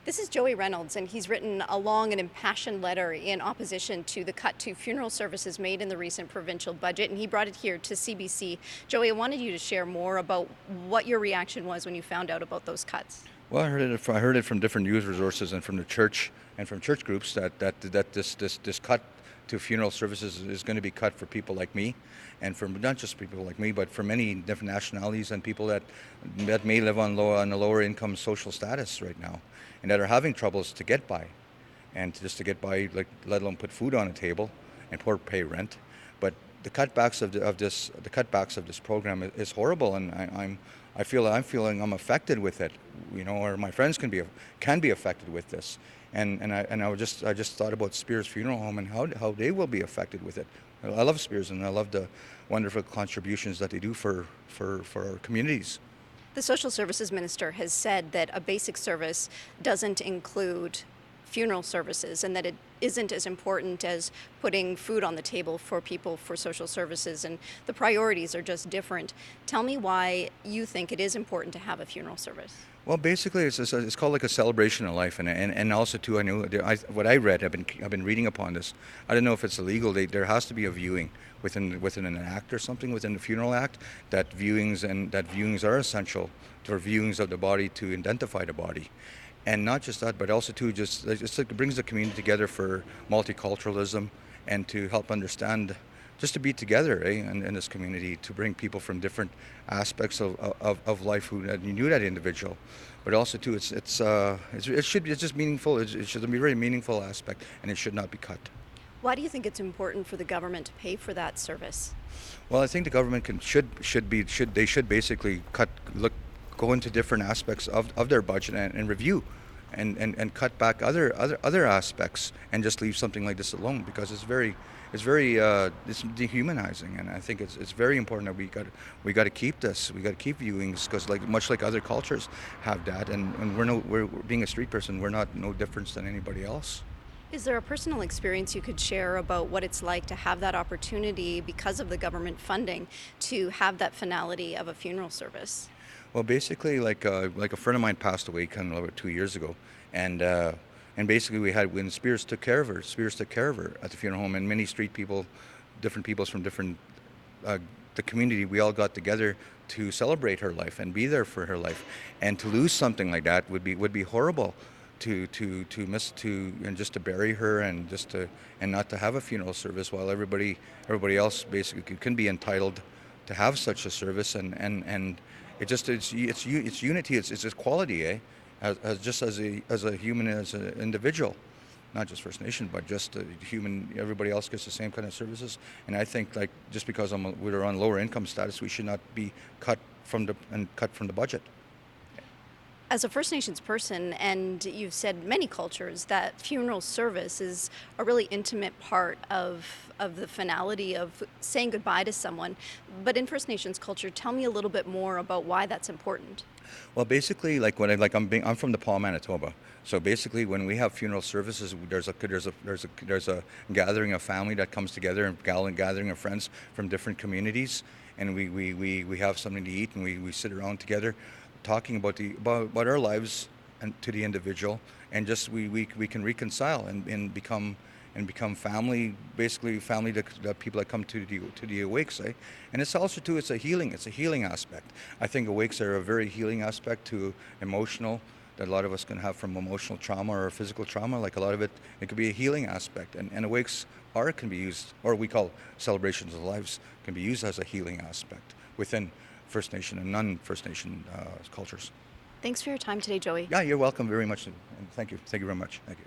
This is Joey Reynolds, and he's written a long and impassioned letter in opposition to the cut to funeral services made in the recent provincial budget, and he brought it here to CBC. Joey, I wanted you to share more about what your reaction was when you found out about those cuts. Well, I heard it from different news resources and from the church and from church groups that this cut to funeral services is going to be cut for people like me, and for not just people like me, but for many different nationalities and people that may live on a lower income social status right now, and that are having troubles to get by, and just to get by, like let alone put food on a table and poor pay rent. But the cutbacks of this program is horrible, and I'm feeling I'm affected with it, or my friends can be affected with this, I just thought about Spears Funeral Home and how they will be affected with it. I love Spears, and I love the wonderful contributions that they do for our communities. The social services minister has said that a basic service doesn't include funeral services and that it isn't as important as putting food on the table for people for social services, and the priorities are just different. Tell me why you think it is important to have a funeral service. Well, basically, it's called like a celebration of life, and also too, I know what I read. I've been reading upon this. I don't know if it's illegal. There has to be a viewing within an act or something within the funeral act, that viewings are essential for viewings of the body to identify the body. And not just that, but also too, just it brings the community together for multiculturalism and to help understand, just to be together, in this community, to bring people from different aspects of life who knew that individual. But also too, it's just meaningful. It should be a very meaningful aspect, and it should not be cut. Why do you think it's important for the government to pay for that service? Well, I think the government should basically go into different aspects of their budget and review and cut back other aspects and just leave something like this alone, because it's dehumanizing, and I think it's very important that we got to keep this. We got to keep viewings, because much like other cultures have that, and we're being a street person, we're not no different than anybody else. Is there a personal experience you could share about what it's like to have that opportunity, because of the government funding, to have that finality of a funeral service? Well, basically, like a friend of mine passed away kind of about 2 years ago, and basically when Spears took care of her at the funeral home, and many street people, different peoples from different the community, we all got together to celebrate her life and be there for her life, and to lose something like that would be horrible. To miss and just to bury her, and not to have a funeral service, while everybody else basically can be entitled to have such a service, and it's unity, it's equality, as a human, as an individual, not just First Nation, but just a human. Everybody else gets the same kind of services, and I think, like, just because we're on lower income status, we should not be cut from the budget. As a First Nations person, and you've said many cultures, that funeral service is a really intimate part of the finality of saying goodbye to someone. But in First Nations culture, tell me a little bit more about why that's important. Well, basically, I'm from Nepal, Manitoba. So basically, when we have funeral services, there's a gathering of family that comes together, and gathering of friends from different communities, and we have something to eat, and we sit around together, talking about our lives and to the individual, and just we can reconcile and become family, basically family to people that come to the awakes, and it's also too, it's a healing aspect. I think awakes are a very healing aspect to emotional, that a lot of us can have from emotional trauma or physical trauma. Like, a lot of it could be a healing aspect, and awakes can be used, or we call celebrations of lives, can be used as a healing aspect within First Nation and non-First Nation cultures. Thanks for your time today, Joey. Yeah, you're welcome very much, and thank you very much. Thank you.